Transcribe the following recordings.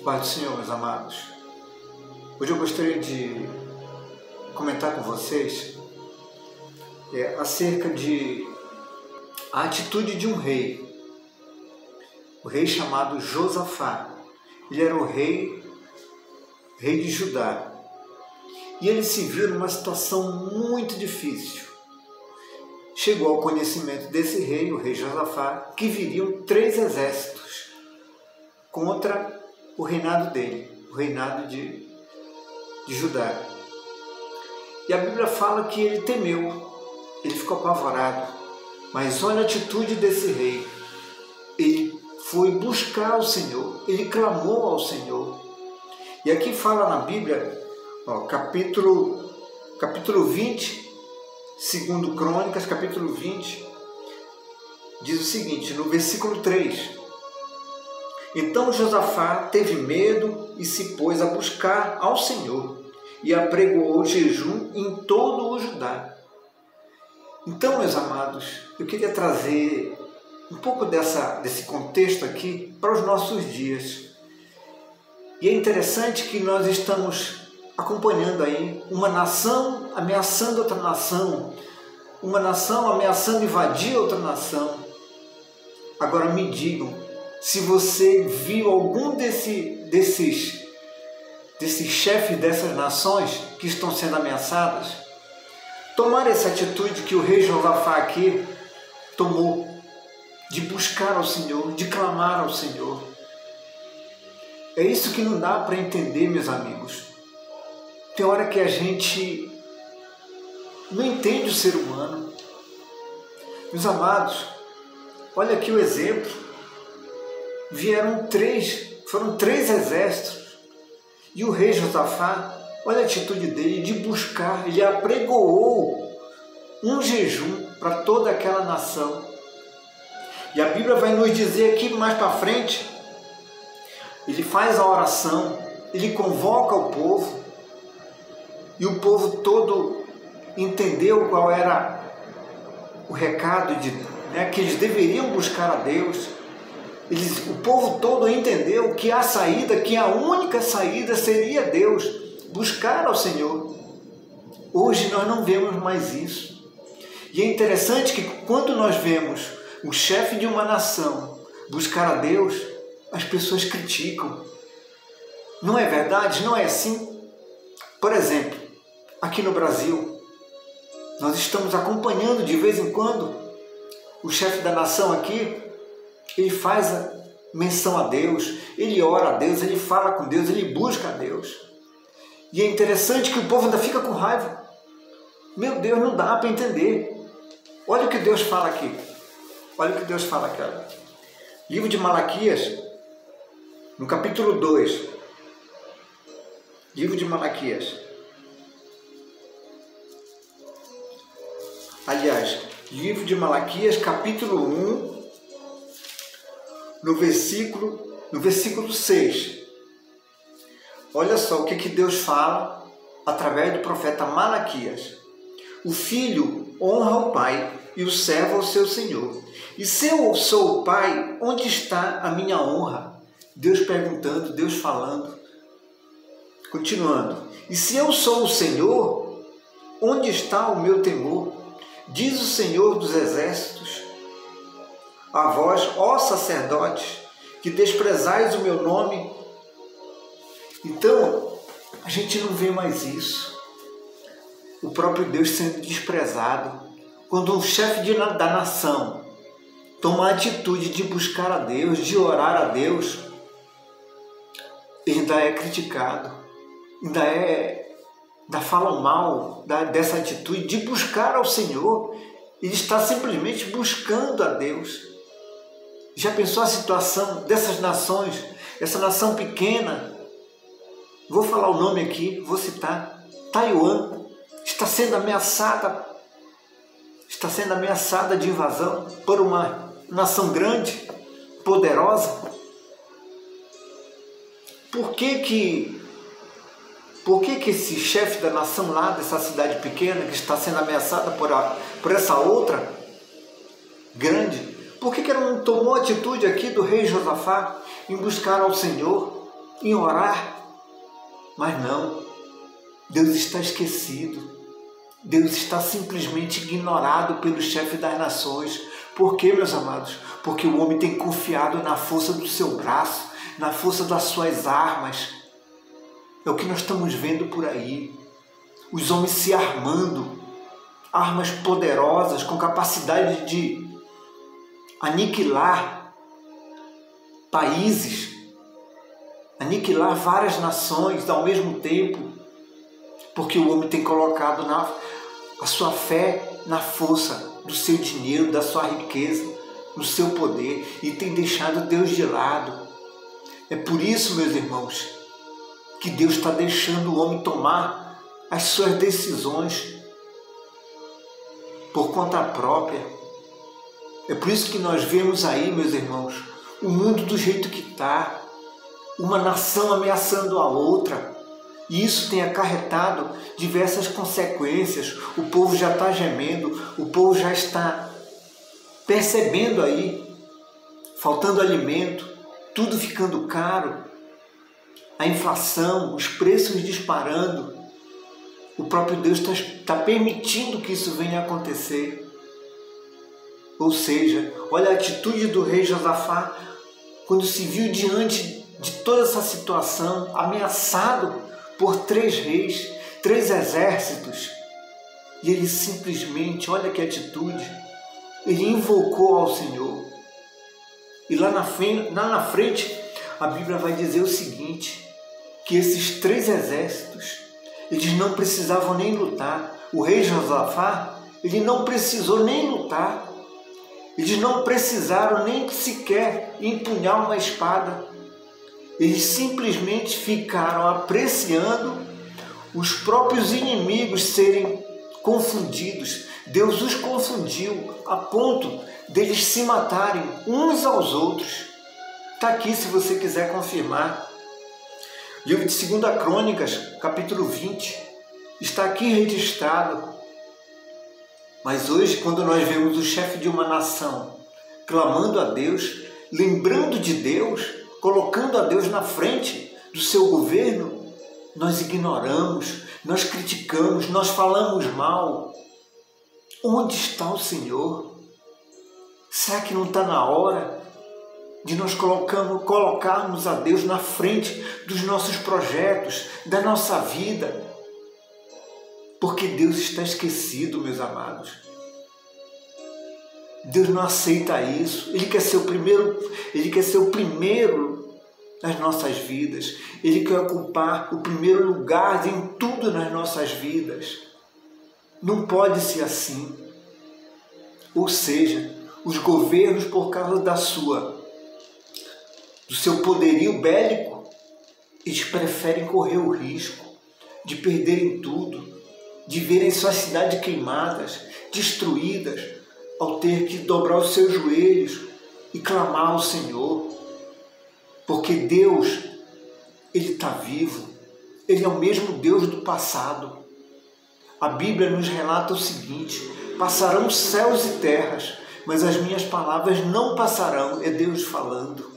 Pai do Senhor, meus amados, hoje eu gostaria de comentar com vocês acerca de a atitude de um rei, o rei chamado Josafá. Ele era o rei de Judá, e ele se viu numa situação muito difícil. Chegou ao conhecimento desse rei, o rei Josafá, que viriam 3 exércitos contra o reinado dele, o reinado de Judá. E a Bíblia fala que ele temeu, ele ficou apavorado. Mas olha a atitude desse rei. Ele foi buscar o Senhor, ele clamou ao Senhor. E aqui fala na Bíblia, capítulo 20, segundo Crônicas, capítulo 20, diz o seguinte, no versículo 3. Então Josafá teve medo e se pôs a buscar ao Senhor e apregoou jejum em todo o Judá. Então, meus amados, eu queria trazer um pouco desse contexto aqui para os nossos dias. E é interessante que nós estamos acompanhando aí uma nação ameaçando outra nação, uma nação ameaçando invadir outra nação. Agora me digam, se você viu algum desses chefes dessas nações que estão sendo ameaçadas, tomar essa atitude que o rei Josafá aqui tomou, de buscar ao Senhor, de clamar ao Senhor. É isso que não dá para entender, meus amigos. Tem hora que a gente não entende o ser humano. Meus amados, olha aqui o exemplo. Foram 3 exércitos. E o rei Josafá, olha a atitude dele de buscar, ele apregoou um jejum para toda aquela nação. E a Bíblia vai nos dizer aqui mais para frente, ele faz a oração, ele convoca o povo, e o povo todo entendeu qual era o recado que eles deveriam buscar a Deus. O povo todo entendeu que a única saída seria Deus, buscar ao Senhor. Hoje nós não vemos mais isso. E é interessante que quando nós vemos o chefe de uma nação buscar a Deus, as pessoas criticam. Não é verdade? Não é assim? Por exemplo, aqui no Brasil, nós estamos acompanhando de vez em quando o chefe da nação aqui. Ele faz a menção a Deus, ele ora a Deus, ele fala com Deus, ele busca a Deus. E é interessante que o povo ainda fica com raiva. Meu Deus, não dá para entender. Olha o que Deus fala aqui. Olha o que Deus fala aqui. Olha. Livro de Malaquias, no capítulo 2. Livro de Malaquias. Aliás, livro de Malaquias, capítulo 1, no versículo 6. Olha só o que Deus fala através do profeta Malaquias. O filho honra o pai e o servo ao seu senhor. E se eu sou o pai, onde está a minha honra? Deus perguntando, Deus falando. Continuando. E se eu sou o Senhor, onde está o meu temor? Diz o Senhor dos exércitos. A vós, ó sacerdotes, que desprezais o meu nome. Então, a gente não vê mais isso. O próprio Deus sendo desprezado. Quando um chefe da nação toma a atitude de buscar a Deus, de orar a Deus, ele ainda é criticado, ainda falam mal dessa atitude de buscar ao Senhor. Ele está simplesmente buscando a Deus. Já pensou a situação dessas nações, essa nação pequena? Vou falar o nome aqui, vou citar. Taiwan está sendo ameaçada de invasão por uma nação grande, poderosa. Por que esse chefe da nação lá, dessa cidade pequena, que está sendo ameaçada por essa outra grande, por que ela não tomou a atitude aqui do rei Josafá em buscar ao Senhor? em orar, mas não, Deus está esquecido. Deus está simplesmente ignorado pelo chefe das nações. Por quê, meus amados? Porque o homem tem confiado na força do seu braço, na força das suas armas. É o que nós estamos vendo por aí. Os homens se armando, armas poderosas com capacidade de aniquilar países, aniquilar várias nações ao mesmo tempo, porque o homem tem colocado a sua fé na força do seu dinheiro, da sua riqueza, no seu poder, e tem deixado Deus de lado. É por isso, meus irmãos, que Deus está deixando o homem tomar as suas decisões por conta própria. É por isso que nós vemos aí, meus irmãos, o mundo do jeito que está, uma nação ameaçando a outra, e isso tem acarretado diversas consequências. O povo já está gemendo, o povo já está percebendo aí, faltando alimento, tudo ficando caro, a inflação, os preços disparando. O próprio Deus está permitindo que isso venha a acontecer. Ou seja, olha a atitude do rei Josafá quando se viu diante de toda essa situação, ameaçado por 3 reis, 3 exércitos. E ele simplesmente, olha que atitude, ele invocou ao Senhor. E lá na frente, a Bíblia vai dizer o seguinte, que esses 3 exércitos, eles não precisavam nem lutar. O rei Josafá, ele não precisou nem lutar. Eles não precisaram nem sequer empunhar uma espada. Eles simplesmente ficaram apreciando os próprios inimigos serem confundidos. Deus os confundiu a ponto deles se matarem uns aos outros. Está aqui se você quiser confirmar. Livro de 2 Crônicas, capítulo 20, está aqui registrado. Mas hoje, quando nós vemos o chefe de uma nação clamando a Deus, lembrando de Deus, colocando a Deus na frente do seu governo, nós ignoramos, nós criticamos, nós falamos mal. Onde está o Senhor? Será que não está na hora de nós colocarmos a Deus na frente dos nossos projetos, da nossa vida? Porque Deus está esquecido, meus amados. Deus não aceita isso. Ele quer ser o primeiro nas nossas vidas. Ele quer ocupar o primeiro lugar em tudo nas nossas vidas. Não pode ser assim. Ou seja, os governos, por causa do seu poderio bélico, eles preferem correr o risco de perderem tudo, de verem suas cidades queimadas, destruídas, ao ter que dobrar os seus joelhos e clamar ao Senhor. Porque Deus, Ele está vivo, Ele é o mesmo Deus do passado. A Bíblia nos relata o seguinte: passarão céus e terras, mas as minhas palavras não passarão. É Deus falando.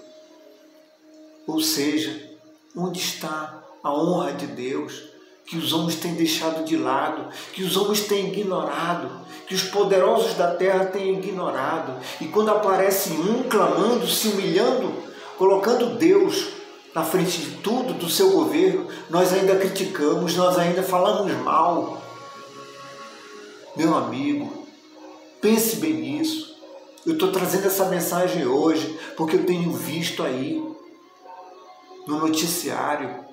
Ou seja, onde está a honra de Deus, que os homens têm deixado de lado, que os homens têm ignorado, que os poderosos da terra têm ignorado? E quando aparece um clamando, se humilhando, colocando Deus na frente de tudo, do seu governo, nós ainda criticamos, nós ainda falamos mal. Meu amigo, pense bem nisso. Eu estou trazendo essa mensagem hoje porque eu tenho visto aí no noticiário,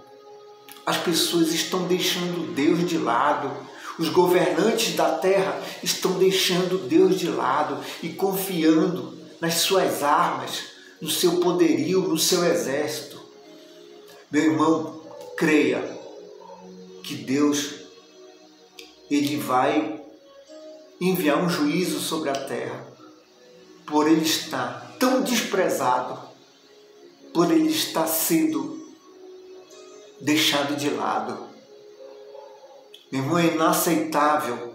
as pessoas estão deixando Deus de lado. Os governantes da terra estão deixando Deus de lado e confiando nas suas armas, no seu poderio, no seu exército. Meu irmão, creia que Deus, Ele vai enviar um juízo sobre a terra, por Ele estar tão desprezado, por Ele estar sendo deixado de lado. Meu irmão, é inaceitável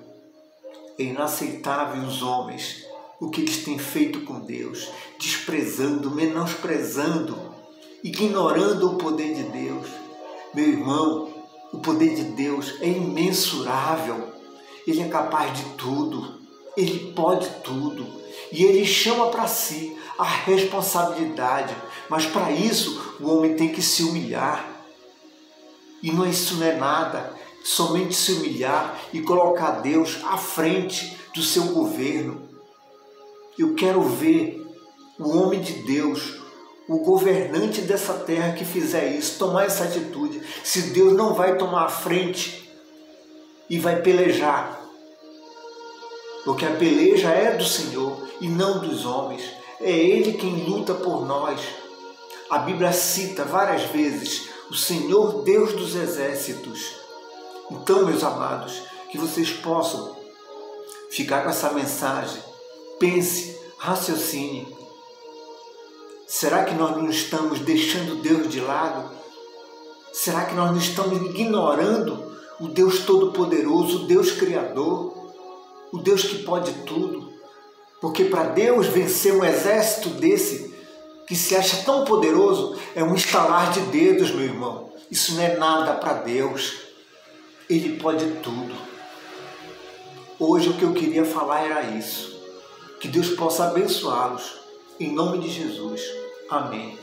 os homens, o que eles têm feito com Deus, desprezando, menosprezando ignorando o poder de Deus. Meu irmão, o poder de Deus é imensurável. Ele é capaz de tudo, Ele pode tudo e Ele chama para si a responsabilidade, mas para isso o homem tem que se humilhar. E isso não é nada, somente se humilhar e colocar Deus à frente do seu governo. Eu quero ver o homem de Deus, o governante dessa terra que fizer isso, tomar essa atitude. Se Deus não vai tomar a frente e vai pelejar, porque a peleja é do Senhor e não dos homens. É Ele quem luta por nós. A Bíblia cita várias vezes o Senhor Deus dos exércitos. Então, meus amados, que vocês possam ficar com essa mensagem. Pense, raciocine. Será que nós não estamos deixando Deus de lado? Será que nós não estamos ignorando o Deus Todo-Poderoso, o Deus Criador, o Deus que pode tudo? Porque para Deus vencer um exército desse, que se acha tão poderoso, é um estalar de dedos, meu irmão. Isso não é nada para Deus. Ele pode tudo. Hoje o que eu queria falar era isso. Que Deus possa abençoá-los. Em nome de Jesus. Amém.